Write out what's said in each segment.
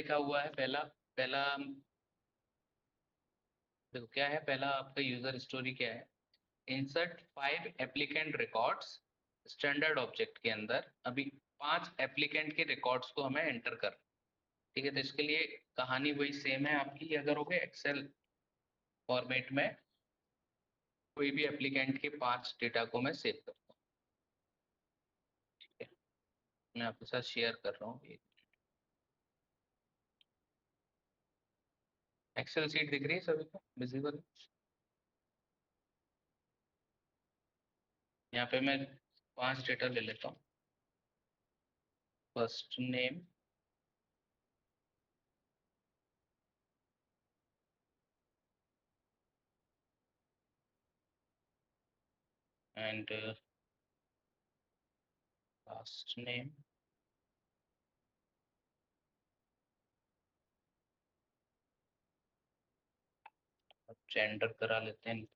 लिखा हुआ है पहला पहला देखो क्या है, पहला आपका यूजर स्टोरी क्या है। Insert 5 applicant records standard object के अंदर। अभी 5 एप्लीकेंट के रिकॉर्ड्स को हमें एंटर कर, ठीक है। तो इसके लिए कहानी वही सेम है आपकी। अगर हो गए एक्सेल फॉर्मेट में कोई भी एप्लीकेंट के 5 डेटा को मैं सेव करता हूँ, ठीक है। मैं आपके साथ शेयर कर रहा हूँ। एक्सेल सीट दिख रही है सभी को विजिबल? यहाँ पे मैं 5 डेटा ले लेता हूँ। First name, and last name, gender करा लेते हैं।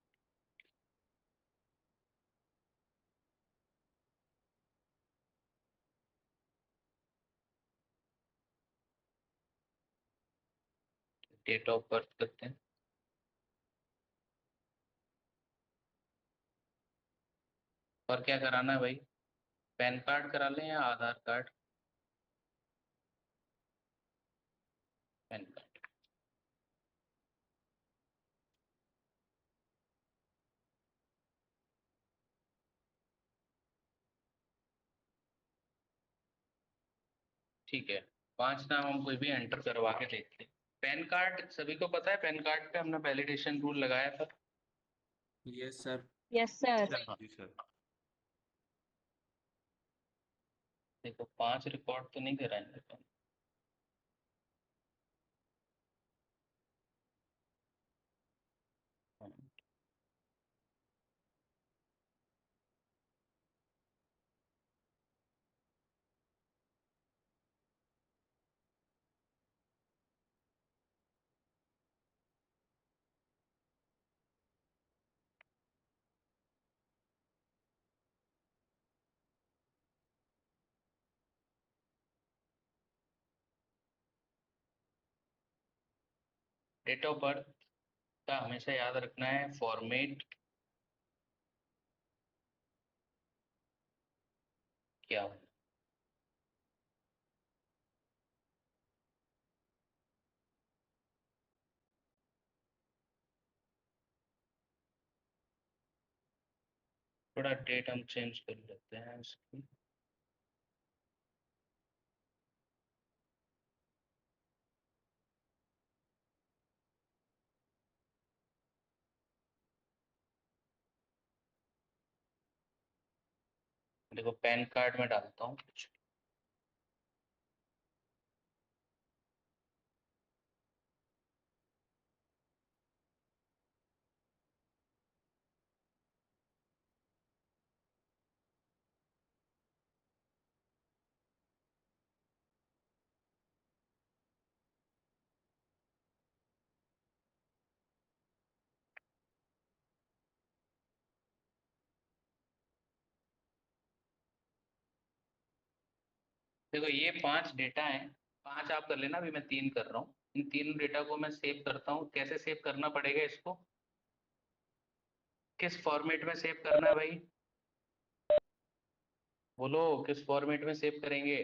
डेट ऑफ बर्थ करते हैं। और क्या कराना है भाई? पैन कार्ड करा लें या आधार कार्ड? Pan card. ठीक है, 5 नाम हम कोई भी एंटर करवा के देखते हैं। पैन कार्ड सभी को पता है, पैन कार्ड पे हमने वैलिडेशन रूल लगाया था। Yes sir. Yes sir. जी सर। देखो 5 रिकॉर्ड तो नहीं कराएंगे। डेट ऑफ बर्थ का हमेशा याद रखना है फॉर्मेट क्या हो। थोड़ा डेट हम चेंज कर लेते हैं इसकी। देखो पैन कार्ड में डालता हूँ कुछ। देखो ये 5 डेटा हैं, 5 आप कर लेना, अभी मैं 3 कर रहा हूँ। इन तीनों डेटा को मैं सेव करता हूँ। कैसे सेव करना पड़ेगा इसको, किस फॉर्मेट में सेव करना है भाई? बोलो किस फॉर्मेट में सेव करेंगे?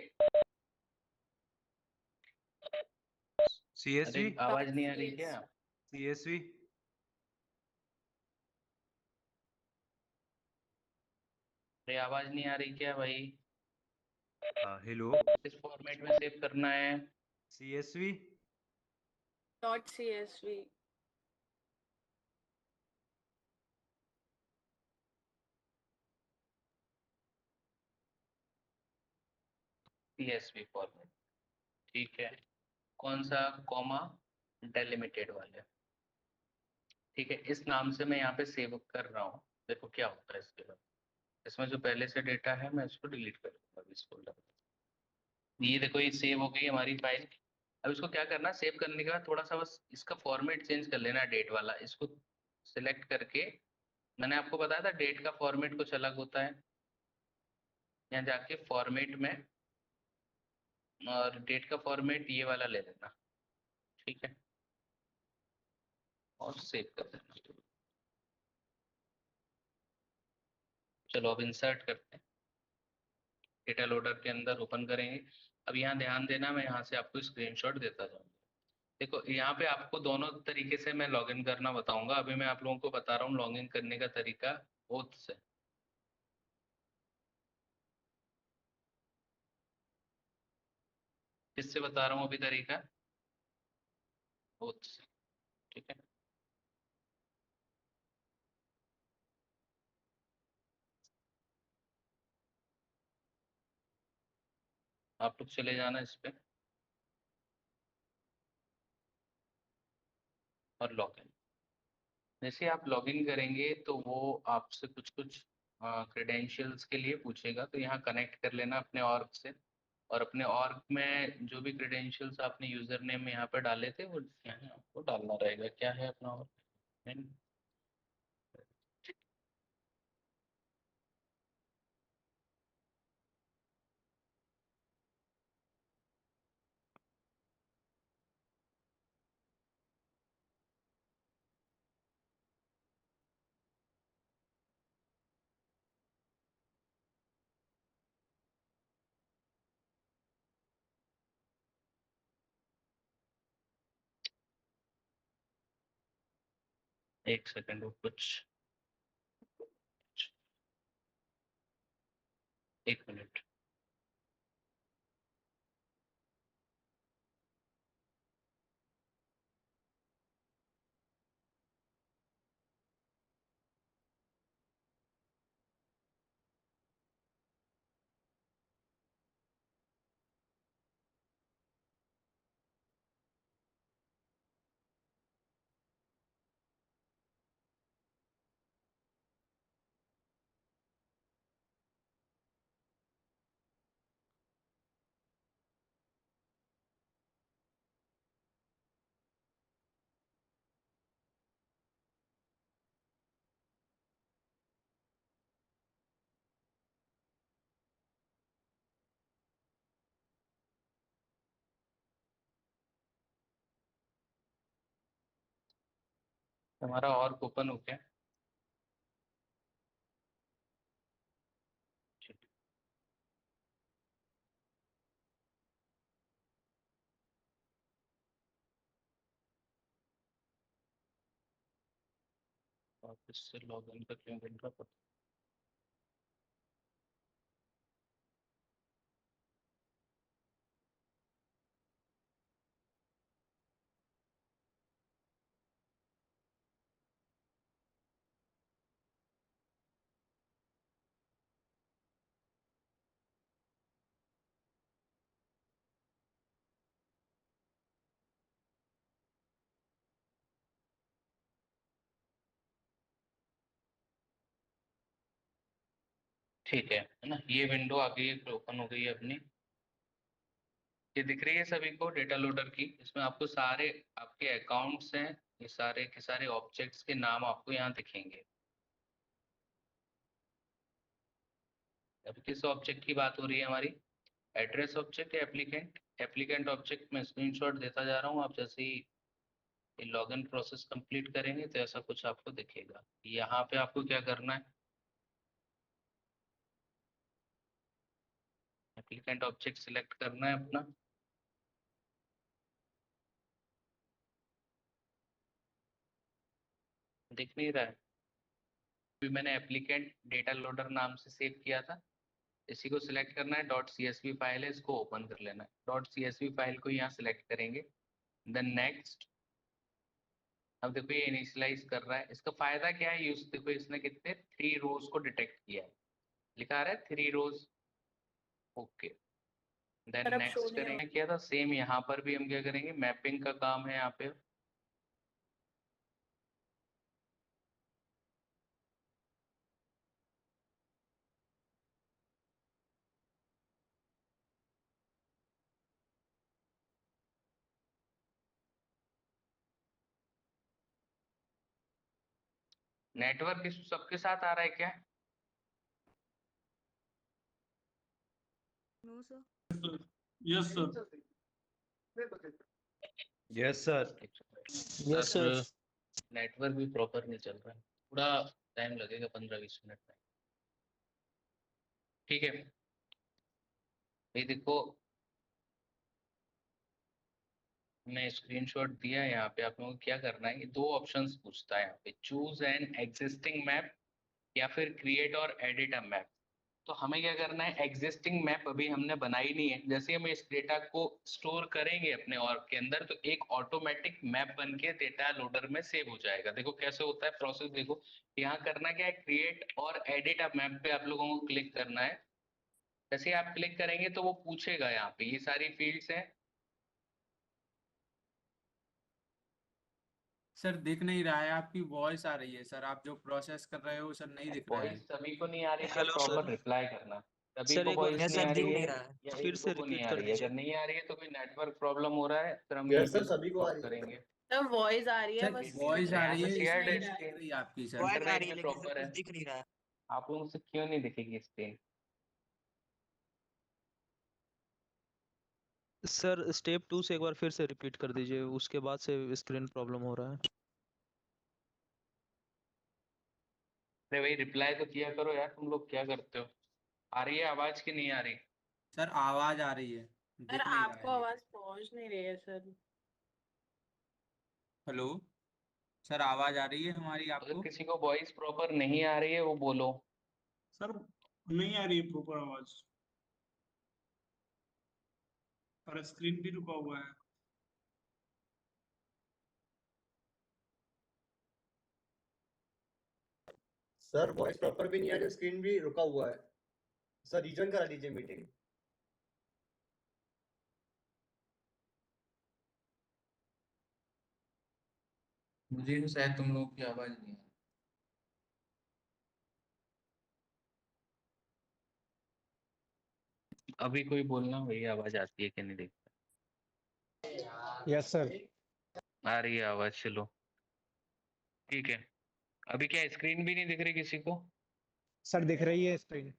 अरे सीएसवी। आवाज नहीं आ रही क्या? सीएसवी। अरे आवाज नहीं आ रही क्या भाई? हेलो। किस फॉर्मेट में सेव करना है? CSV. Dot CSV। CSV format, ठीक है। कौन सा? कॉमा डेलिमिटेड वाले, ठीक है। इस नाम से मैं यहाँ पे सेव कर रहा हूँ। देखो क्या होता है इसके बाद। इसमें जो पहले से डेटा है मैं इसको डिलीट कर दूंगा अभी इस फोल्डर में। ये देखो ये सेव हो गई हमारी फाइल। अब इसको क्या करना, सेव करने के बाद थोड़ा सा बस इसका फॉर्मेट चेंज कर लेना, डेट वाला। इसको सिलेक्ट करके, मैंने आपको बताया था डेट का फॉर्मेट कुछ अलग होता है। यहाँ जाके फॉर्मेट में और डेट का फॉर्मेट ये वाला ले लेना, ठीक है, और सेव कर देना। चलो अब इंसर्ट करते हैं, डेटा लोडर के अंदर ओपन करेंगे। अब यहाँ ध्यान देना, मैं यहाँ से आपको स्क्रीनशॉट देता जाऊँगा। देखो यहाँ पे आपको दोनों तरीके से मैं लॉगिन करना बताऊंगा। अभी मैं आप लोगों को बता रहा हूँ लॉगिन करने का तरीका ओथ से। किससे बता रहा हूँ अभी तरीका? ओथ से, ठीक है। आप लोग चले जाना इस पे और लॉगिन। जैसे आप लॉगिन करेंगे तो वो आपसे कुछ कुछ क्रेडेंशियल्स के लिए पूछेगा, तो यहाँ कनेक्ट कर लेना अपने ऑर्ग से। और अपने ऑर्ग में जो भी क्रेडेंशियल्स आपने यूजर नेम में यहाँ पे डाले थे वो यहाँ आपको डालना रहेगा। क्या है अपना ऑर्ग? एक सेकंड वो कुछ, एक मिनट। हमारा ऑर्ग ओपन हो गया, ठीक। और इससे लॉगिन का क्यों बन रहा? ठीक है ना, ये विंडो आ गई, ओपन हो गई है अपनी। ये दिख रही है सभी को डेटा लोडर की। इसमें आपको सारे आपके अकाउंट्स हैं, ये सारे के सारे ऑब्जेक्ट्स के नाम आपको यहाँ दिखेंगे। अभी किस ऑब्जेक्ट की बात हो रही है हमारी? एड्रेस ऑब्जेक्ट या एप्लीकेंट? एप्लीकेंट ऑब्जेक्ट में स्क्रीनशॉट देता जा रहा हूँ। आप जैसे ही ये लॉगिन प्रोसेस कंप्लीट करेंगे तो ऐसा कुछ आपको दिखेगा। यहाँ पे आपको क्या करना है, एप्लीकेंट ऑब्जेक्ट सिलेक्ट करना है अपना। दिख नहीं रहा है? अभी मैंने एप्लीकेंट डेटा लोडर नाम से सेव किया था, इसी को सिलेक्ट करना है। Dot C S V file है, इसको ओपन कर लेना है। Dot C S V file को यहाँ सिलेक्ट करेंगे, देन नेक्स्ट। अब देखो ये इनिशियलाइज कर रहा है। इसका फायदा क्या है, यूज देखो इसने कितने 3 रोज को डिटेक्ट किया है, लिखा आ रहा है 3 रोज। ओके, देन पर अब शो नेक्स्ट नहीं हो। करेंगे। क्या था सेम यहाँ पर भी हम क्या करेंगे, मैपिंग का काम है यहाँ पे। नेटवर्क इशू सबके साथ आ रहा है क्या? No sir. Yes sir. Yes sir. Yes sir. Network भी प्रॉपर नहीं चल रहा है, थोड़ा टाइम लगेगा, 15-20 मिनट में। ठीक है, ये देखो मैं स्क्रीनशॉट दिया है। यहाँ पे आप लोगों को क्या करना है, ये दो ऑप्शंस पूछता है यहाँ पे, चूज एन एग्जिस्टिंग मैप या फिर क्रिएट और एडिट अ मैप। तो हमें क्या करना है, एग्जिस्टिंग मैप अभी हमने बनाई नहीं है, जैसे हम इस डेटा को स्टोर करेंगे अपने और के अंदर तो एक ऑटोमेटिक मैप बन के डेटा लोडर में सेव हो जाएगा। देखो कैसे होता है प्रोसेस, देखो यहाँ करना क्या है, क्रिएट और एडिट अ मैप पे आप लोगों को क्लिक करना है। जैसे आप क्लिक करेंगे तो वो पूछेगा, यहाँ पे ये सारी फील्ड्स हैं। सर दिख नहीं रहा है, आपकी वॉइस आ रही है सर, आप जो प्रोसेस कर रहे हो सर नहीं दिख रहा है। वॉइस सभी को नहीं आ रही है, हेलो प्रॉपर सर। रिप्लाई करना। सभी सर को एक बार वॉइस नहीं सर आ दिख रही नहीं है रहा है, या फिर एक से दो को नहीं रिपीट आ कर रही है? दीजिए। अगर नहीं आ रही है तो कोई नेटवर्क प्रॉब्लम हो रहा है, फिर हम यस यहीं सर, सभी को आ स्टॉप रही है। करेंगे। सर वॉइस आ रही है सर बस। वॉइस आ यहाँ रही पे है, शेयर्ड इसमें है नहीं दिख स्क्रीन, रही आपकी सर। वॉइस आ इंटरनेट रही है भी लेकिन सर प्रॉपर कुछ है। दिख नहीं रहा है। आप लोगों से क्यों नहीं दिखेगी स्क्रीन? सर स्टेप 2 से एक बार फिर से रिपीट कर दीजिए, उसके बाद से स्क्रीन प्रॉब्लम हो रहा है। अरे भाई रिप्लाई तो किया करो यार, तुम लोग क्या करते हो? आ रही है आवाज की नहीं आ रही? सर आवाज आ रही है, सर दिख नहीं रहा आपको है आवाज लेकिन। पहुंच नहीं रही है सर। हेलो सर, आवाज आ रही है हमारी अगर आपको? किसी को वॉइस प्रॉपर नहीं आ रही है वो बोलो। सर नहीं आ रही है प्रॉपर आवाज, और स्क्रीन भी रुका हुआ है। सर वॉइस प्रॉपर भी नहीं आ रही, स्क्रीन भी रुका हुआ है। सर रीजन करा लीजिए मीटिंग। मुझे भी शायद तुम लोग की आवाज नहीं आ रही। अभी कोई बोलना भाई, आवाज आती है कि नहीं देखता? Yes sir. आ रही है आवाज, चलो ठीक है। अभी क्या स्क्रीन भी नहीं दिख रही किसी को? सर दिख रही है स्क्रीन।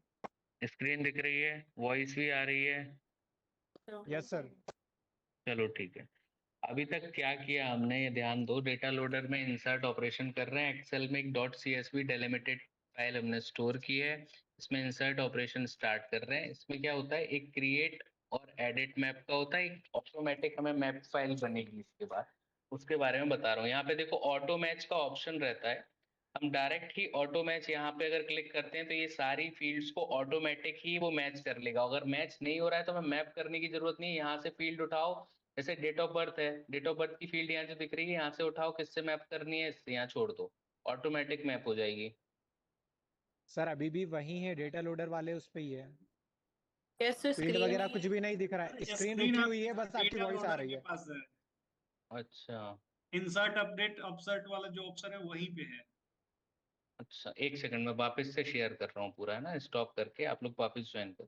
स्क्रीन दिख रही है, वॉइस भी आ रही है। Yes sir. चलो ठीक है। अभी तक क्या किया हमने, ये ध्यान दो, डेटा लोडर में इंसर्ट ऑपरेशन कर रहे हैं, एक्सेल में एक डॉट CSV डेलिमिटेड फाइल हमने स्टोर की है, इसमें इंसर्ट ऑपरेशन स्टार्ट कर रहे हैं। इसमें क्या होता है, एक क्रिएट और एडिट मैप का होता है, एक ऑटोमेटिक हमें मैप फाइल बनेगी इसके बाद, उसके बारे में बता रहा हूँ। यहाँ पे देखो ऑटो मैच का ऑप्शन रहता है, हम डायरेक्ट ही ऑटो मैच यहाँ पे अगर क्लिक करते हैं तो ये सारी फील्ड्स को ऑटोमेटिक ही वो मैच कर लेगा। अगर मैच नहीं हो रहा है तो हमें मैप करने की जरूरत नहीं है, यहाँ से फील्ड उठाओ, जैसे डेट ऑफ बर्थ है, डेट ऑफ बर्थ की फील्ड यहाँ जो दिख रही है, यहाँ से उठाओ, किससे मैप करनी है इससे, यहाँ छोड़ दो, ऑटोमेटिक मैप हो जाएगी। सर अभी भी वही है, डेटा लोडर वाले उस पे ही है। कैसे फील्ड स्क्रीन वगैरह कुछ नहीं? भी नहीं दिख रहा है, स्क्रीन स्क्रीन रुकी हुई है, आपके बस आपकी डेटा वॉइस आ लोडर रही के है। पास है। अच्छा इंसर्ट अपडेट अपसर्ट वाला जो ऑप्शन है वहीं पे है। अच्छा, एक सेकंड में वापस से शेयर कर रहा हूँ पूरा, है ना, स्टॉप करके आप लोग वापस ज्वाइन कर।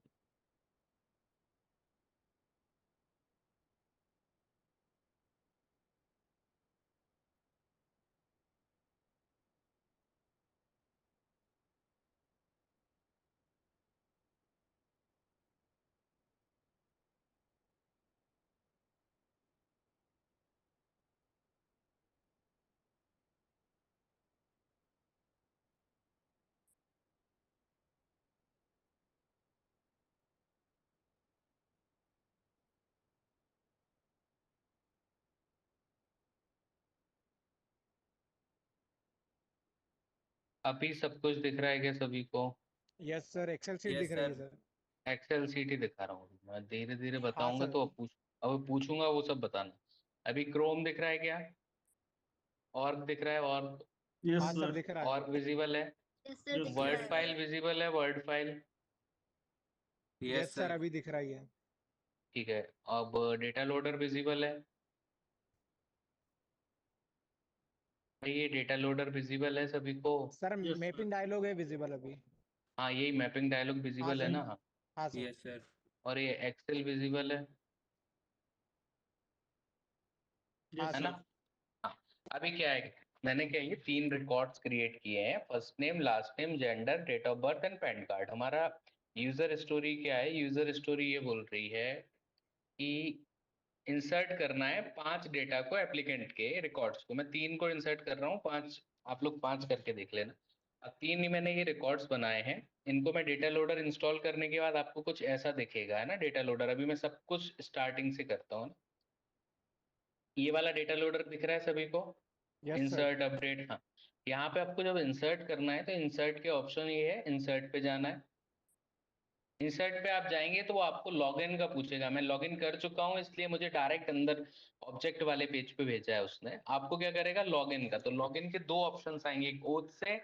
अभी सब कुछ दिख रहा है क्या सभी को? Yes sir, excel sheet yes दिख रही है सर। सर। एक्सेल सीट ही दिखा रहा हूँ मैं, धीरे धीरे हाँ बताऊंगा सर। तो अब पूछूंगा वो सब बताना। अभी क्रोम दिख रहा है क्या? और दिख रहा है? और यस हाँ सर सर। दिख रहा है। और विजिबल है? Yes word sir. File visible है? Word file? Yes yes sir sir. अभी दिख रही है। ठीक है। अब डेटा लोडर विजिबल है? भाई ये डेटा लोडर विजिबल है सभी को? Sir yes sir. Mapping dialog है विजिबल अभी। हाँ यही मैपिंग डायलॉग हाँ विजिबल है सर। ना? हाँ सर। Yes sir. और ये एक्सेल विजिबल हाँ है यस ना? सर। सर। हाँ। अभी क्या है, मैंने क्या ये 3 रिकॉर्ड्स क्रिएट किए हैं, first name, last name, gender, date of birth and PAN card. हमारा यूजर स्टोरी क्या है, यूजर स्टोरी ये बोल रही है कि इंसर्ट करना है 5 डेटा को एप्लीकेंट के रिकॉर्ड्स को। मैं 3 को इंसर्ट कर रहा हूँ, 5 आप लोग 5 करके देख लेना। अब 3 ही मैंने ये रिकॉर्ड्स बनाए हैं, इनको मैं डेटा लोडर इंस्टॉल करने के बाद आपको कुछ ऐसा दिखेगा, है ना डेटा लोडर। अभी मैं सब कुछ स्टार्टिंग से करता हूँ। ये वाला डेटा लोडर दिख रहा है सभी को? Yes sir. इंसर्ट अपडेट, हाँ। यहाँ पे आपको जब इंसर्ट करना है तो इंसर्ट के ऑप्शन ये है, इंसर्ट पे जाना है। इंसर्ट पे आप जाएंगे तो वो आपको लॉगिन का पूछेगा। मैं लॉगिन कर चुका हूँ इसलिए मुझे डायरेक्ट अंदर ऑब्जेक्ट वाले पेज पे भेजा है उसने। आपको क्या करेगा, लॉगिन का। तो लॉगिन के 2 ऑप्शंस आएंगे, एक ओथ से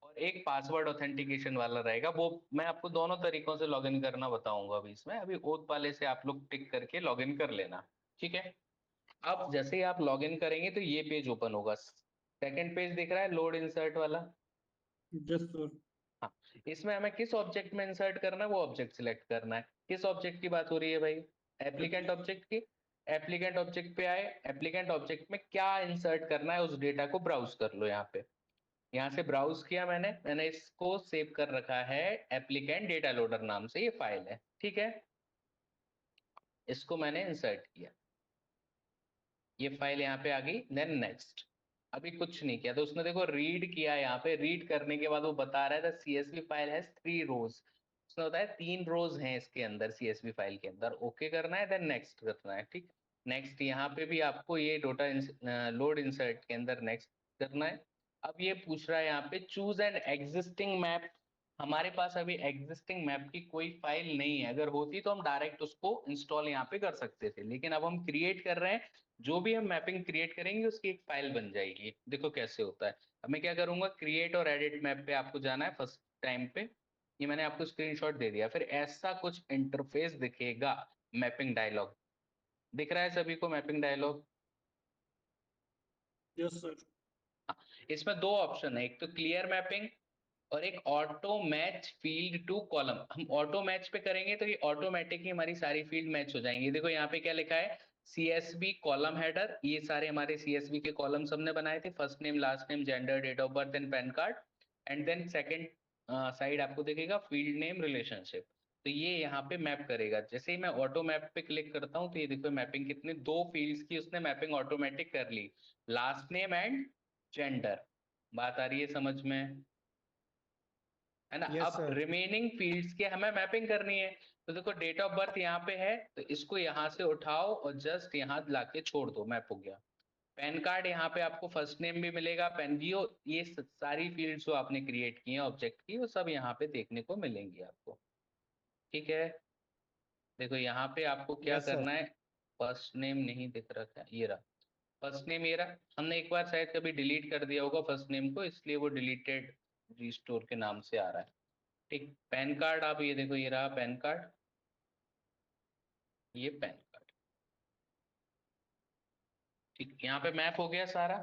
और एक पासवर्ड ऑथेंटिकेशन वाला रहेगा। वो मैं आपको दोनों तरीकों से लॉगिन करना बताऊंगा अभी इसमें। अभी ओथ वाले से आप लोग टिक करके लॉगिन कर लेना, ठीक है। अब जैसे ही आप लॉगिन करेंगे तो ये पेज ओपन होगा। सेकंड पेज दिख रहा है, लोड इंसर्ट वाला। Yes sir. हाँ, इसमें हमें किस ऑब्जेक्ट में इंसर्ट करना है वो ऑब्जेक्ट सिलेक्ट करना है। किस ऑब्जेक्ट की बात हो रही है भाई? एप्लीकेंट ऑब्जेक्ट की। एप्लीकेंट ऑब्जेक्ट पे आए, एप्लीकेंट ऑब्जेक्ट में क्या इंसर्ट करना है उस डेटा को ब्राउज कर लो। यहाँ पे, यहाँ से ब्राउज किया मैंने इसको सेव कर रखा है एप्लीकेंट डेटा लोडर नाम से, ये फाइल है, ठीक है। इसको मैंने इंसर्ट किया, ये फाइल यहाँ पे आ गई। देन नेक्स्ट, अभी कुछ नहीं किया तो उसने देखो रीड किया। यहाँ पे रीड करने के बाद वो बता रहा है द सीएसवी फाइल हैज 3 रोज। उसने बताया 3 रोज हैं इसके अंदर, सीएसवी फाइल के अंदर। ओके करना है, देन नेक्स्ट करना है, ठीक। नेक्स्ट, यहाँ पे भी आपको ये डेटा लोड इंसर्ट के अंदर नेक्स्ट करना है। अब ये पूछ रहा है यहाँ पे चूज एन एग्जिस्टिंग मैप। हमारे पास अभी एग्जिस्टिंग मैप की कोई फाइल नहीं है। अगर होती तो हम डायरेक्ट उसको इंस्टॉल यहाँ पे कर सकते थे, लेकिन अब हम क्रिएट कर रहे हैं। जो भी हम मैपिंग क्रिएट करेंगे उसकी एक फाइल बन जाएगी। देखो कैसे होता है। अब मैं क्या करूंगा, क्रिएट और एडिट मैप पे आपको जाना है फर्स्ट टाइम पे। ये मैंने आपको स्क्रीनशॉट दे दिया। फिर ऐसा कुछ इंटरफेस दिखेगा, मैपिंग डायलॉग दिख रहा है सभी को? Mapping dialog, yes sir. इसमें 2 ऑप्शन है, एक तो क्लियर मैपिंग और एक auto match field to column. हम ऑटो मैच पे करेंगे तो ये ऑटोमेटिक ही हमारी सारी फील्ड मैच हो जाएंगी। देखो यहाँ पे क्या लिखा है, सीएसबी कॉलम हेडर। ये सारे हमारे सीएसबी के कॉलम्स हमने बनाए थे, first name, last name, gender, date of birth and PAN card. And then second side आपको दिखेगा फील्ड नेम, रिलेशनशिप। तो ये यहाँ पे मैप करेगा। जैसे ही मैं ऑटो मैप पे क्लिक करता हूँ तो ये देखो मैपिंग कितनी 2 फील्ड्स की उसने मैपिंग ऑटोमेटिक कर ली, लास्ट नेम एंड जेंडर। बात आ रही है समझ में, है ना। यस अब सर। रिमेनिंग फील्ड्स की हमें मैपिंग करनी है। तो देखो डेट ऑफ बर्थ यहाँ पे है तो इसको यहाँ से उठाओ और जस्ट यहाँ लाके छोड़ दो, मैप हो गया। पैन कार्ड, यहाँ पे आपको फर्स्ट नेम भी मिलेगा, पैन जियो, ये सारी फील्ड्स जो आपने क्रिएट की हैं ऑब्जेक्ट की, वो सब यहाँ पे देखने को मिलेंगी आपको, ठीक है। देखो यहाँ पे आपको क्या यस सर। करना है, फर्स्ट नेम नहीं दिख रहा है, ये रहा फर्स्ट नेम, ये रहा। हमने एक बार शायद कभी डिलीट कर दिया होगा फर्स्ट नेम को, इसलिए वो डिलीटेड रिस्टोर के नाम से आ रहा है, ठीक। पैन कार्ड, आप ये देखो, ये रहा पैन कार्ड, ये पैन कार्ड, ठीक। यहाँ पे मैप हो गया सारा।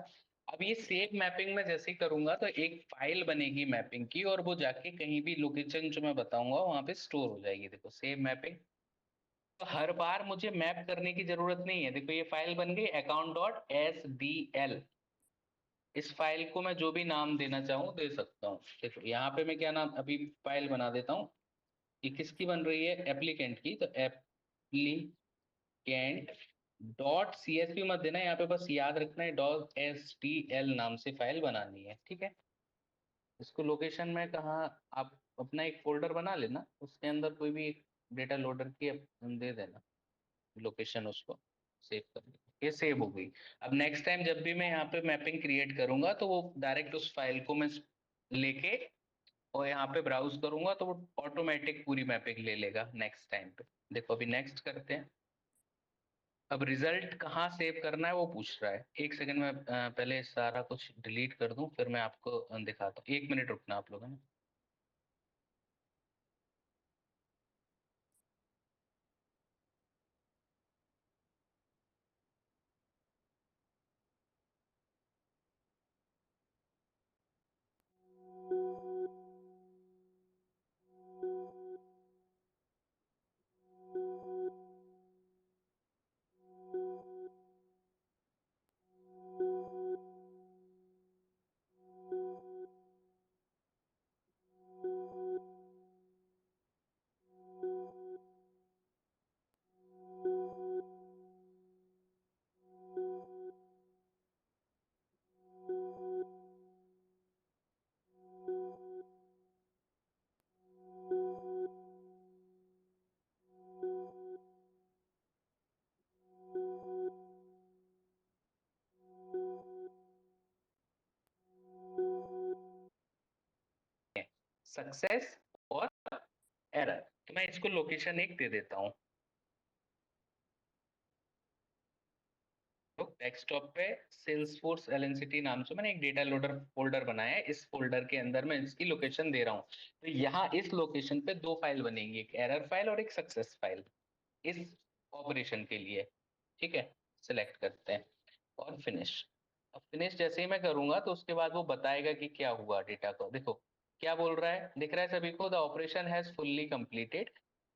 अब ये सेव मैपिंग में जैसे ही करूंगा तो एक फाइल बनेगी मैपिंग की, और वो जाके कहीं भी लोकेशन जो मैं बताऊंगा वहां पे स्टोर हो जाएगी। देखो सेव मैपिंग। तो हर बार मुझे मैप करने की जरूरत नहीं है। देखो ये फाइल बन गई account.sdl। इस फाइल को मैं जो भी नाम देना चाहूँ दे सकता हूँ। देखो यहाँ पे मैं क्या नाम अभी फाइल बना देता हूँ। ये किसकी बन रही है, एप्लीकेंट की। तो एप्लीकेंट डॉट CSV मत देना, यहाँ पे बस याद रखना है .STL नाम से फाइल बनानी है, ठीक है। इसको लोकेशन में कहाँ, आप अपना एक फोल्डर बना लेना, उसके अंदर कोई भी एक डेटा लोडर की दे देना लोकेशन, उसको सेव कर लेना। ये सेव हो गई। अब नेक्स्ट टाइम जब भी मैं यहाँ पे मैपिंग क्रिएट करूंगा तो वो डायरेक्ट उस फाइल को मैं लेके और यहाँ पे ब्राउज करूंगा तो वो ऑटोमेटिक पूरी मैपिंग ले लेगा नेक्स्ट टाइम पे। देखो अभी नेक्स्ट करते हैं। अब रिजल्ट कहाँ सेव करना है वो पूछ रहा है। एक सेकंड में पहले सारा कुछ डिलीट कर दूं, फिर मैं आपको दिखाता हूँ। 1 मिनट रुकना आप लोग, है ना। सक्सेस और एरर। तो मैं इसको लोकेशन 1 दे देता हूँ। तो डेस्कटॉप पे सेल्सफोर्स एलएनसीटी नाम से मैंने एक डेटा लोडर फोल्डर बनाया है। इस फोल्डर के अंदर मैं इसकी लोकेशन दे रहा हूँ। तो यहाँ इस लोकेशन पे 2 फाइल बनेंगी, एक एरर फाइल और एक सक्सेस फाइल इस ऑपरेशन के लिए। ठीक है, सिलेक्ट करते हैं और फिनिश। अब फिनिश जैसे ही मैं करूंगा तो उसके बाद वो बताएगा कि क्या हुआ डेटा को। देखो क्या बोल रहा है, दिख रहा है सभी को? The operation has fully completed,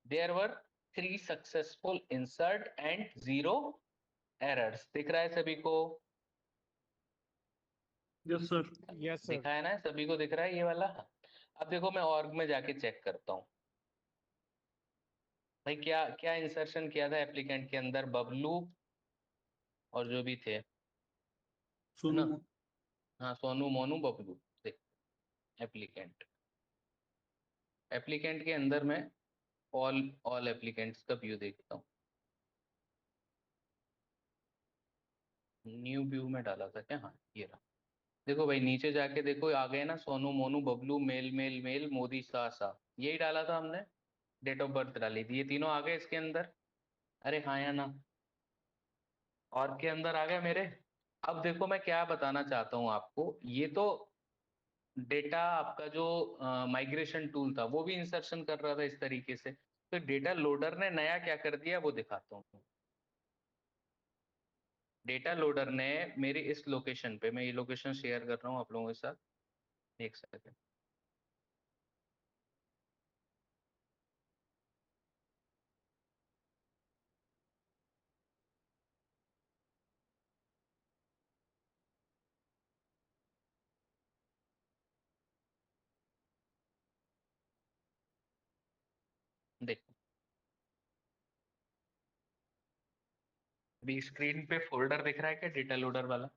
there were 3 successful insert and 0 errors. दिख रहा है सभी को? Yes sir. Yes sir. दिखा है ना, सभी को दिख रहा है ये वाला? अब देखो मैं ऑर्ग में जाके चेक करता हूँ भाई क्या क्या इंसर्शन किया था एप्लीकेंट के अंदर, बबलू और जो भी थे, है सोनू ना? हाँ, सोनू मोनू बबलू। देख एप्लीकेंट, एप्लीकेंट के अंदर मैं ऑल एप्लीकेंट्स का व्यू देखता हूँ। न्यू व्यू में डाला था क्या? हाँ ये रहा। देखो भाई नीचे जाके देखो, आ गए ना, सोनू मोनू बबलू मेल मेल मेल मोदी सा सा, यही डाला था हमने। डेट ऑफ बर्थ डाली थी, ये तीनों आ गए इसके अंदर। अरे हाँ या ना? और के अंदर आ गए मेरे। अब देखो मैं क्या बताना चाहता हूँ आपको, ये तो डेटा आपका जो माइग्रेशन टूल था वो भी इंसर्शन कर रहा था इस तरीके से। तो डेटा लोडर ने नया क्या कर दिया वो दिखाता हूँ। डेटा लोडर ने मेरी इस लोकेशन पे, मैं ये लोकेशन शेयर कर रहा हूँ आप लोगों के साथ, एक सेकंड। देखो अभी स्क्रीन पे फोल्डर दिख रहा है क्या, डेटा लोडर वाला?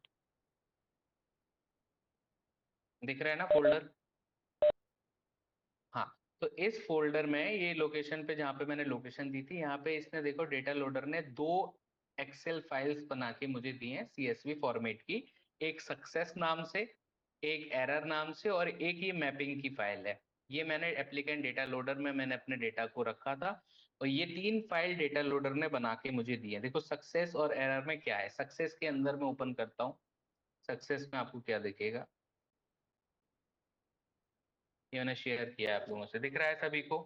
दिख रहा है ना फोल्डर? हाँ, तो इस फोल्डर में ये लोकेशन पे जहाँ पे मैंने लोकेशन दी थी, यहाँ पे इसने देखो डेटा लोडर ने 2 एक्सेल फाइल्स बना के मुझे दी हैं CSV फॉर्मेट की। एक सक्सेस नाम से, एक एरर नाम से, और एक ये मैपिंग की फाइल है। ये मैंने एप्लीकेंट डेटा लोडर में मैंने अपने डेटा को रखा था, और ये 3 फाइल डेटा लोडर ने बना के मुझे दी है। देखो सक्सेस और एरर में क्या है, सक्सेस के अंदर मैं ओपन करता हूँ। सक्सेस में आपको क्या दिखेगा, ये मैंने शेयर किया है आप लोगों से, दिख रहा है सभी को?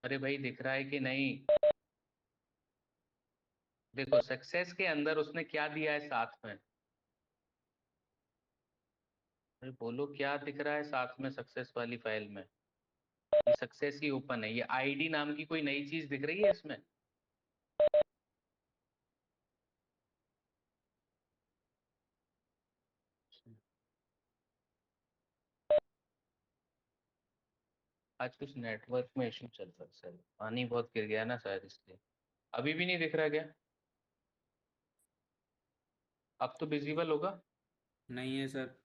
अरे भाई दिख रहा है कि नहीं? देखो सक्सेस के अंदर उसने क्या दिया है साथ में, अरे बोलो क्या दिख रहा है साथ में सक्सेस वाली फाइल में? ये सक्सेस ही ओपन है, ये आईडी नाम की कोई नई चीज दिख रही है इसमें? आज कुछ नेटवर्क में इशू चल रहा है सर, पानी बहुत गिर गया ना शायद इसलिए। अभी भी नहीं दिख रहा क्या? अब तो विजिबल होगा। नहीं है सर।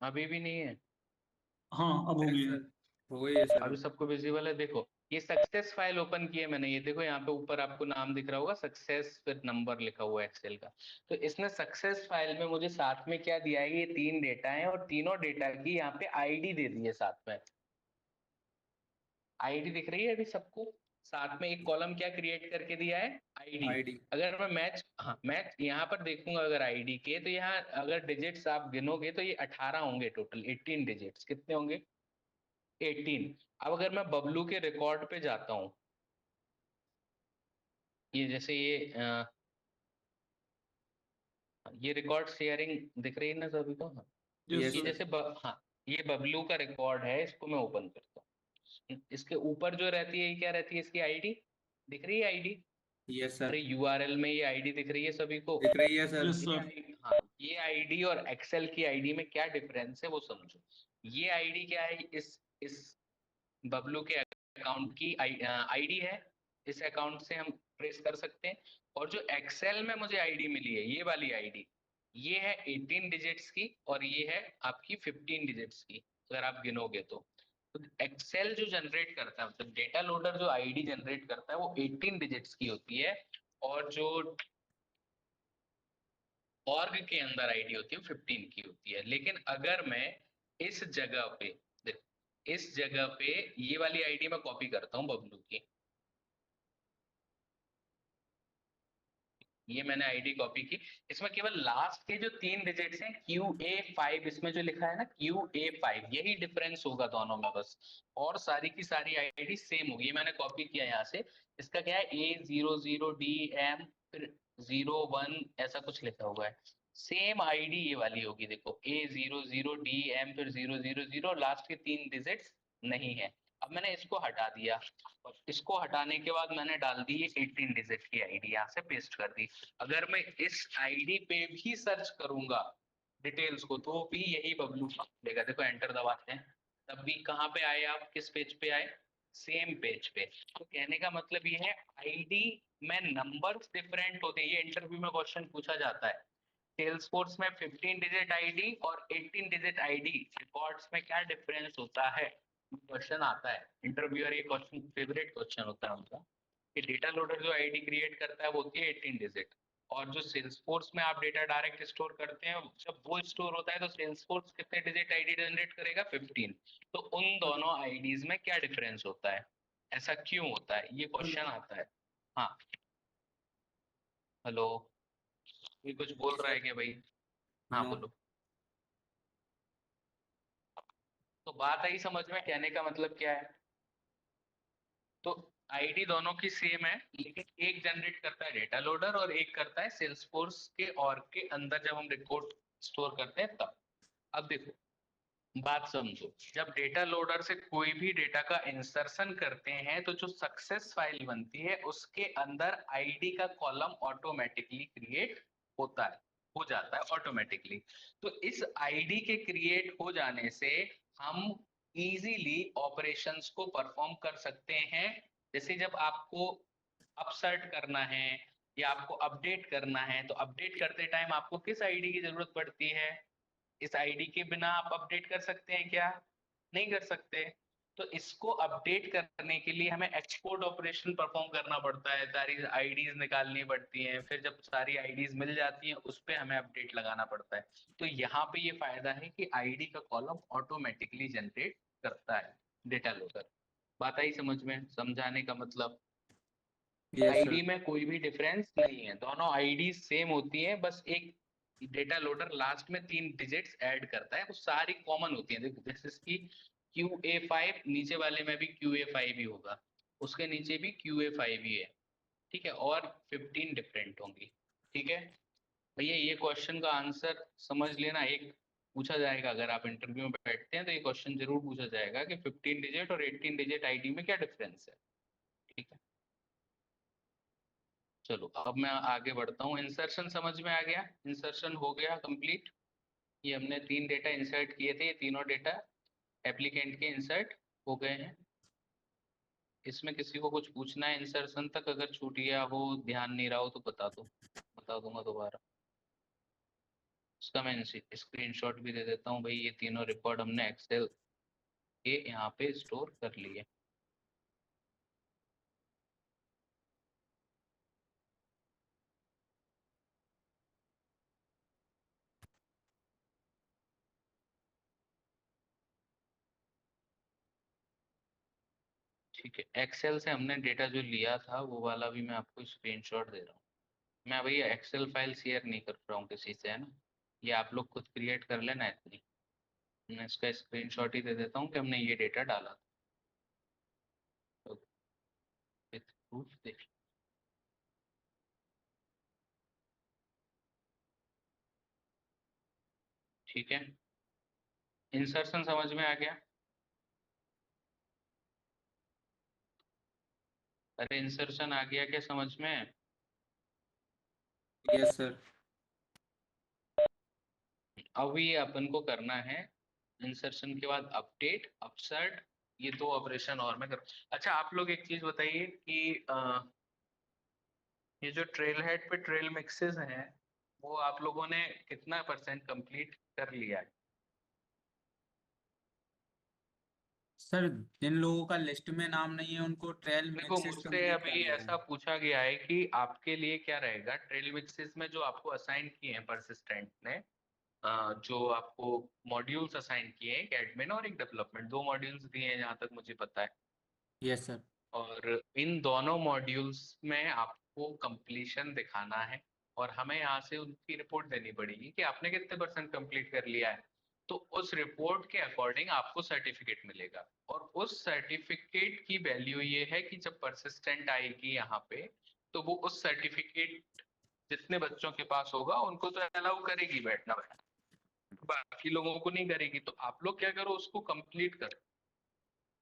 अभी भी नहीं है? हाँ अब हो गया। सर हो गई है सर अभी अब। सबको विजिबल है? देखो ये सक्सेस फाइल ओपन की है मैंने, ये देखो यहाँ पे ऊपर आपको नाम दिख रहा होगा सक्सेस, फिर नंबर लिखा हुआ है एक्सेल का। तो इसने सक्सेस फाइल में मुझे साथ में क्या दिया है, ये 3 डेटा है, और तीनों डेटा की यहाँ पे आईडी दे दी है साथ में। आईडी दिख रही है अभी सबको? साथ में एक कॉलम क्या क्रिएट करके दिया है, आईडी। आईडी। अगर मैं मैच, हाँ मैच यहाँ पर देखूंगा अगर आईडी के, तो यहाँ अगर डिजिट्स आप गिनोगे तो ये 18 होंगे टोटल, 18 डिजिट्स। कितने होंगे? 18। अब अगर मैं बबलू के रिकॉर्ड पे जाता हूँ, ये जैसे ये रिकॉर्ड शेयरिंग दिख रही है ना सभी को? हाँ, यस ये सर। जैसे हाँ ये बबलू का रिकॉर्ड है, इसको मैं ओपन करता हूँ। इसके ऊपर जो रहती है ये क्या रहती है, इसकी आईडी दिख रही है? आईडी, यस अरे सर। यूआरएल में ये आईडी दिख रही है सभी को? दिख रही है सर। यस ये सर। हाँ, ये आईडी और एक्सेल की आईडी में क्या डिफरेंस है वो समझो। ये आईडी क्या है, इस बबलू के अकाउंट की आईडी है, इस अकाउंट से हम ट्रेस कर सकते हैं। और जो एक्सेल में मुझे आईडी मिली है, ये वाली आईडी, ये है 18 डिजिट्स की, और ये है आपकी 15 डिजिट्स की, अगर आप गिनोगे तो एक्सेल जो जनरेट करता है, मतलब डेटा लोडर जो आईडी जनरेट करता है वो 18 डिजिट्स की होती है, और जो ऑर्ग के अंदर आईडी होती है 15 की होती है। लेकिन अगर मैं इस जगह पे इस जगह पे ये वाली आईडी मैं कॉपी करता हूँ बबलू की, ये मैंने आईडी कॉपी की, इसमें केवल लास्ट के जो 3 डिजिट्स हैं QA5, इसमें जो लिखा है ना QA5, यही डिफरेंस होगा दोनों में बस, और सारी की सारी आईडी सेम होगी। मैंने कॉपी किया यहाँ से, इसका क्या है A00DM फिर 01 ऐसा कुछ लिखा हुआ है, सेम आईडी ये वाली होगी। देखो A00DM फिर 000, लास्ट के 3 डिजिट्स नहीं है। अब मैंने इसको हटा दिया, और इसको हटाने के बाद मैंने डाल दी ये 18 डिजिट की आईडी, यहाँ से पेस्ट कर दी। अगर मैं इस आईडी पे भी सर्च करूंगा डिटेल्स को तो भी यही बबलू देगा। देखो एंटर दबाते हैं, तब भी कहाँ पे आए आप, किस पेज पे आए, सेम पेज पे। तो कहने का मतलब ये है आईडी में नंबर्स डिफरेंट होते हैं, ये इंटरव्यू में क्वेश्चन पूछा जाता है। सेल्सफोर्स में 15 डिजिट आईडी और 18 डिजिट आईडी रिकॉर्ड्स में क्या डिफरेंस होता है, क्वेश्चन आता है। इंटरव्यूअर ये क्वेश्चन फेवरेट क्वेश्चन होता है उनका, कि डेटा लोडर जो आईडी क्रिएट करता है वो होती है 18 डिजिट, और जो सेल्सफोर्स में आप डेटा डायरेक्ट स्टोर करते हैं, जब वो स्टोर होता है तो सेल्सफोर्स कितने डिजिट आईडी जनरेट करेगा, 15। तो उन दोनों आईडीज में क्या डिफरेंस होता है, ऐसा क्यों होता है, ये क्वेश्चन आता है। हाँ हेलो, ये कुछ बोल रहा है क्या भाई? हाँ बोलो। तो बात आई समझ में, कहने का मतलब क्या है, तो आईडी दोनों की सेम है, लेकिन एक जनरेट करता है डेटा लोडर और एक करता है सेल्सफोर्स के ऑर्ग के अंदर जब हम रिकॉर्ड स्टोर करते हैं तब। अब देखो बात समझो, जब डेटा लोडर से कोई भी डेटा का इंसर्शन करते हैं तो जो सक्सेस फाइल बनती है उसके अंदर आईडी का कॉलम ऑटोमेटिकली क्रिएट होता है, हो जाता है ऑटोमेटिकली। तो इस आईडी के क्रिएट हो जाने से हम इजीली ऑपरेशंस को परफॉर्म कर सकते हैं। जैसे जब आपको अपसर्ट करना है या आपको अपडेट करना है, तो अपडेट करते टाइम आपको किस आईडी की जरूरत पड़ती है, इस आईडी के बिना आप अपडेट कर सकते हैं क्या, नहीं कर सकते। तो इसको अपडेट करने के लिए हमें एक्सपोर्ट ऑपरेशन परफॉर्म करना पड़ता है, सारी आईडीज निकालनी पड़ती हैं, फिर जब सारी आईडीज मिल जाती हैं उस पे हमें अपडेट लगाना पड़ता है। तो यहाँ पे ये फायदा है कि आईडी का कॉलम ऑटोमेटिकली जनरेट करता है डेटा लोडर। बात आई समझ में, समझाने का मतलब आईडी में कोई भी डिफरेंस नहीं है, दोनों आईडी सेम होती है, बस एक डेटा लोडर लास्ट में 3 डिजिट्स ऐड करता है, वो सारी कॉमन होती है। देखो जैसे इसकी QA5, नीचे वाले में भी QA5 ही होगा, उसके नीचे भी QA5 ही है, ठीक है, और 15 डिफरेंट होंगी। ठीक है भैया, ये क्वेश्चन का आंसर समझ लेना, एक पूछा जाएगा अगर आप इंटरव्यू में बैठते हैं तो ये क्वेश्चन जरूर पूछा जाएगा कि 15 डिजिट और 18 डिजिट आईडी में क्या डिफरेंस है। ठीक है चलो अब मैं आगे बढ़ता हूँ। इंसर्शन समझ में आ गया, इंसर्शन हो गया कंप्लीट। ये हमने 3 डेटा इंसर्ट किए थे, ये तीनों डेटा एप्लीकेंट के इंसर्ट हो गए हैं। इसमें किसी को कुछ पूछना है इंसर्शन तक, अगर छूट गया हो, ध्यान नहीं रहा हो तो बता दो, बता दूंगा दोबारा। इसका मैं स्क्रीनशॉट भी दे देता हूँ भाई, ये तीनों रिकॉर्ड हमने एक्सेल के यहाँ पे स्टोर कर लिए। ठीक है, एक्सेल से हमने डेटा जो लिया था वो वाला भी मैं आपको स्क्रीनशॉट दे रहा हूँ। मैं भैया एक्सेल फाइल शेयर नहीं कर रहा हूँ किसी से, है ना, ये आप लोग खुद क्रिएट कर लेना इतनी। मैं इसका स्क्रीनशॉट ही दे देता हूँ कि हमने ये डेटा डाला था, तो विथ प्रूफ देख। ठीक है, इंसर्शन समझ में आ गया? अरे इंसर्शन आ गया क्या समझ में? Yes sir. अब ये अपन को करना है इंसर्शन के बाद अपडेट, अपसर्ट, ये 2 ऑपरेशन और मैं कर। अच्छा आप लोग एक चीज बताइए कि ये जो ट्रेल हेड पे ट्रेल मिक्सेस हैं वो आप लोगों ने कितना % कंप्लीट कर लिया है? सर जिन लोगों का लिस्ट में नाम नहीं है उनको ट्रेल देखो मिक्सेस मुझसे कंप्लीट अभी करने ऐसा हैं। पूछा गया है कि आपके लिए क्या रहेगा ट्रेल मिक्सेस में जो आपको असाइन किए हैं परसिस्टेंट ने, जो आपको मॉड्यूल्स असाइन किए हैं, एक एडमिन और एक डेवलपमेंट, 2 मॉड्यूल्स दिए हैं जहाँ तक मुझे पता है। Yes sir. और इन दोनों मॉड्यूल्स में आपको कंप्लीशन दिखाना है और हमें यहाँ से उनकी रिपोर्ट देनी पड़ेगी कि आपने कितने % कंप्लीट कर लिया है। तो उस रिपोर्ट के अकॉर्डिंग आपको सर्टिफिकेट मिलेगा और उस सर्टिफिकेट की वैल्यू ये है कि जब परसिस्टेंट आएगी यहाँ पे तो वो उस सर्टिफिकेट जितने बच्चों के पास होगा उनको तो अलाउ करेगी बैठना, बाकी लोगों को नहीं करेगी। तो आप लोग क्या करो, उसको कंप्लीट करो।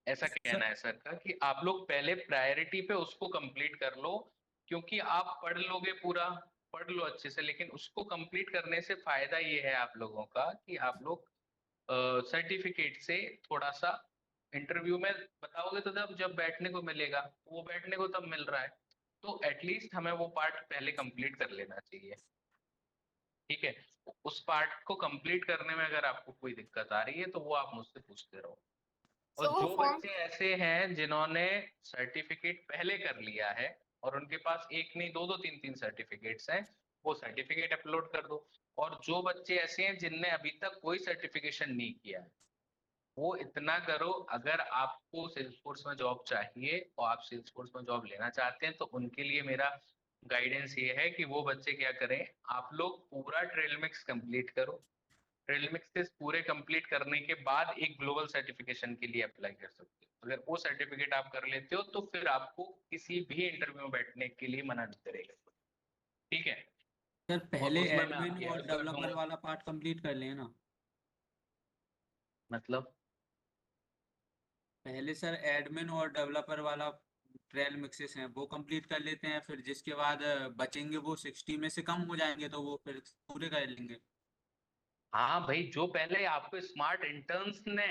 ऐसा कहना है सर का कि आप लोग पहले प्रायोरिटी पे उसको कंप्लीट कर लो, क्योंकि आप पढ़ लोगे पूरा, पढ़ लो अच्छे से, लेकिन उसको कंप्लीट करने से फायदा ये है आप लोगों का कि आप लोग सर्टिफिकेट से थोड़ा सा इंटरव्यू में बताओगे तो तब जब बैठने को मिलेगा, वो बैठने को तब मिल रहा है। तो एटलीस्ट हमें वो पार्ट पहले कंप्लीट कर लेना चाहिए, ठीक है। उस पार्ट को कंप्लीट करने में अगर आपको कोई दिक्कत आ रही है तो वो आप मुझसे पूछते रहो। और So वो जो फॉर्म बच्चे ऐसे हैं जिन्होंने सर्टिफिकेट पहले कर लिया है और उनके पास एक नहीं दो दो तीन तीन सर्टिफिकेट्स हैं, वो सर्टिफिकेट अपलोड कर दो। और जो बच्चे ऐसे हैं जिनने अभी तक कोई सर्टिफिकेशन नहीं किया है, वो इतना करो, अगर आपको सेल्सफोर्स में जॉब चाहिए और आप सेल्सफोर्स में जॉब लेना चाहते हैं तो उनके लिए मेरा गाइडेंस ये है कि वो बच्चे क्या करें, आप लोग पूरा ट्रेल मिक्स कंप्लीट करो। ट्रेल मिक्सेस पूरे कंप्लीट करने के बाद एक ग्लोबल सर्टिफिकेशन के लिए अप्लाई कर सकते हो। अगर वो सर्टिफिकेट आप कर लेते हो तो फिर आपको किसी भी इंटरव्यू में बैठने के लिए मना नहीं करेगा, ठीक है। सर और पहले उसमें मैं एडमिन आपकी और हेल्प कर डेवलपर दूंगा। वाला पार्ट कंप्लीट कर लें ना। मतलब पहले सर एडमिन और डेवलपर वाला ट्रेल मिक्सेस हैं वो कंप्लीट कर लेते हैं, फिर जिसके बाद बचेंगे वो 60 में से कम हो जाएंगे तो वो फिर पूरे कर लेंगे। हाँ भाई, जो पहले आपको स्मार्ट इंटर्न्स ने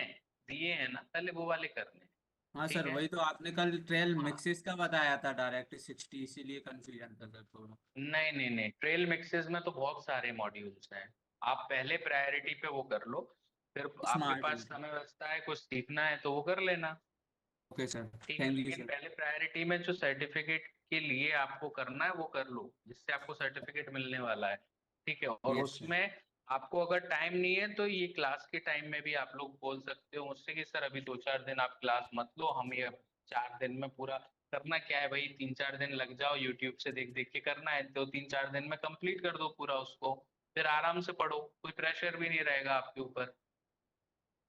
दिए हैं ना, पहले वो वाले करने हैं, हाँ ठीक सर है। वही तो आपने कल ट्रेल हाँ, मिक्सेस का बताया था डायरेक्ट 60, इसीलिए कंफ्यूजन था सर थोड़ा। नहीं नहीं नहीं, ट्रेल मिक्सेस में तो बहुत सारे मॉड्यूल्स हैं। आप पहले प्रायोरिटी पे वो कर लो, फिर आपके स्मार्ट पास समय बचता है, कुछ सीखना है तो वो कर लेना, ओके सर। ठीक है। थैंक यू लेकिन सर। पहले प्रायोरिटी में जो सर्टिफिकेट के लिए आपको करना है वो कर लो, जिससे आपको सर्टिफिकेट मिलने वाला है, ठीक है। और यस सर। उसमें आपको अगर टाइम नहीं है तो ये क्लास के टाइम में भी आप लोग बोल सकते हो मुझसे कि सर अभी 2-4 दिन आप क्लास मत लो, हम ये 4 दिन में पूरा करना क्या है भाई, 3-4 दिन लग जाओ, यूट्यूब से देख देख के करना है तो 3-4 दिन में कंप्लीट कर दो पूरा उसको, फिर आराम से पढ़ो, कोई प्रेशर भी नहीं रहेगा आपके ऊपर।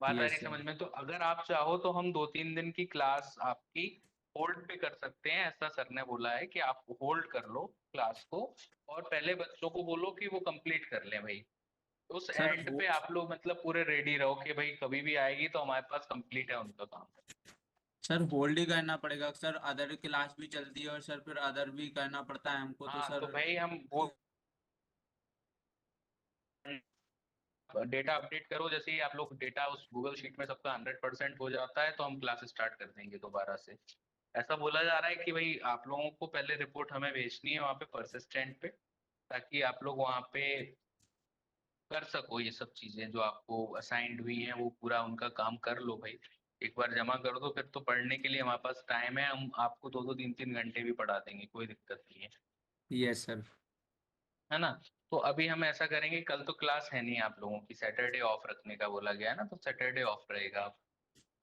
बात आ यस रही सर। समझ में? तो अगर आप चाहो तो हम 2-3 दिन की क्लास आपकी होल्ड पे कर सकते हैं, ऐसा सर ने बोला है कि आप होल्ड कर लो क्लास को और पहले बच्चों को बोलो कि वो कंप्लीट कर लें भाई। उस सर एंड पे आप लोग मतलब पूरे रेडी रहो कि भाई कभी भी आएगी तो हमारे पास कंप्लीट है उनका काम। सर होल्ड ही करना पड़ेगा सर, अदर क्लास भी चलती है और सर फिर अदर भी करना पड़ता है हमको तो हाँ तो सर। भाई हम वो डेटा अपडेट करो, जैसे ही आप लोग डेटा उस गूगल शीट में सबका 100% हो जाता है तो हम क्लास स्टार्ट कर देंगे दोबारा से। ऐसा बोला जा रहा है कि भाई आप लोगों को पहले रिपोर्ट हमें भेजनी है वहाँ पे परसिस्टेंट पे, ताकि आप लोग वहाँ पे कर सको ये सब चीजें जो आपको असाइंड हुई हैं, वो पूरा उनका काम कर लो भाई। एक बार जमा कर दो फिर तो पढ़ने के लिए हमारे पास टाइम है, हम आपको 2-2 3-3 घंटे भी पढ़ा देंगे, कोई दिक्कत नहीं है, यस सर। है ना। तो अभी हम ऐसा करेंगे, कल तो क्लास है नहीं आप लोगों की, सैटरडे ऑफ रखने का बोला गया है ना, तो सैटरडे ऑफ रहेगा।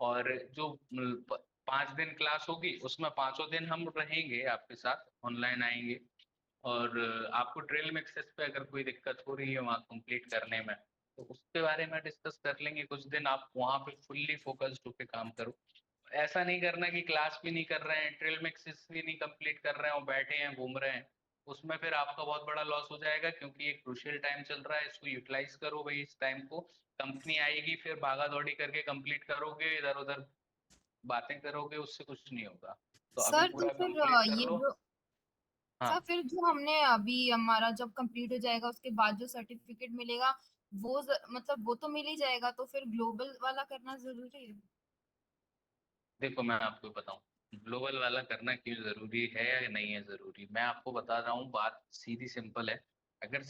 और जो 5 दिन क्लास होगी उसमें 5 दिन हम रहेंगे आपके साथ, ऑनलाइन आएंगे। और आपको ट्रेल मिक्सेस पे अगर कोई दिक्कत हो रही है वहाँ कंप्लीट करने में तो उसके बारे में डिस्कस कर लेंगे। कुछ दिन आप वहाँ पे फुल्ली फोकस्ड होकर काम करो, ऐसा नहीं करना कि क्लास भी नहीं कर रहे हैं, ट्रेल मिक्सेस भी नहीं कंप्लीट कर रहे हैं और बैठे हैं घूम रहे हैं, उसमें फिर आपका बहुत बड़ा लॉस हो जाएगा। क्योंकि एक क्रूशियल टाइम चल रहा है, इसको यूटिलाइज करो भाई, इस टाइम को। कंपनी आएगी फिर भागा दौड़ी करके कंप्लीट करोगे, इधर उधर बातें करोगे, उससे कुछ नहीं होगा। तो अभी सर तो पूरा फिर कंप्लीट कर ये लो। जो हाँ सर फिर जो हमने अभी हमारा जब कंप्लीट हो जाएगा उसके बाद जो सर्टिफिकेट मिलेगा वो मतलब वो तो मिल ही जाएगा, तो फिर ग्लोबल वाला करना जरूरी है। देखो मैं आपको बताऊं ग्लोबल वाला करना क्यों जरूरी है या नहीं है जरूरी, मैं आपको बता रहा हूँ, बात सीधी सिंपल है। अगर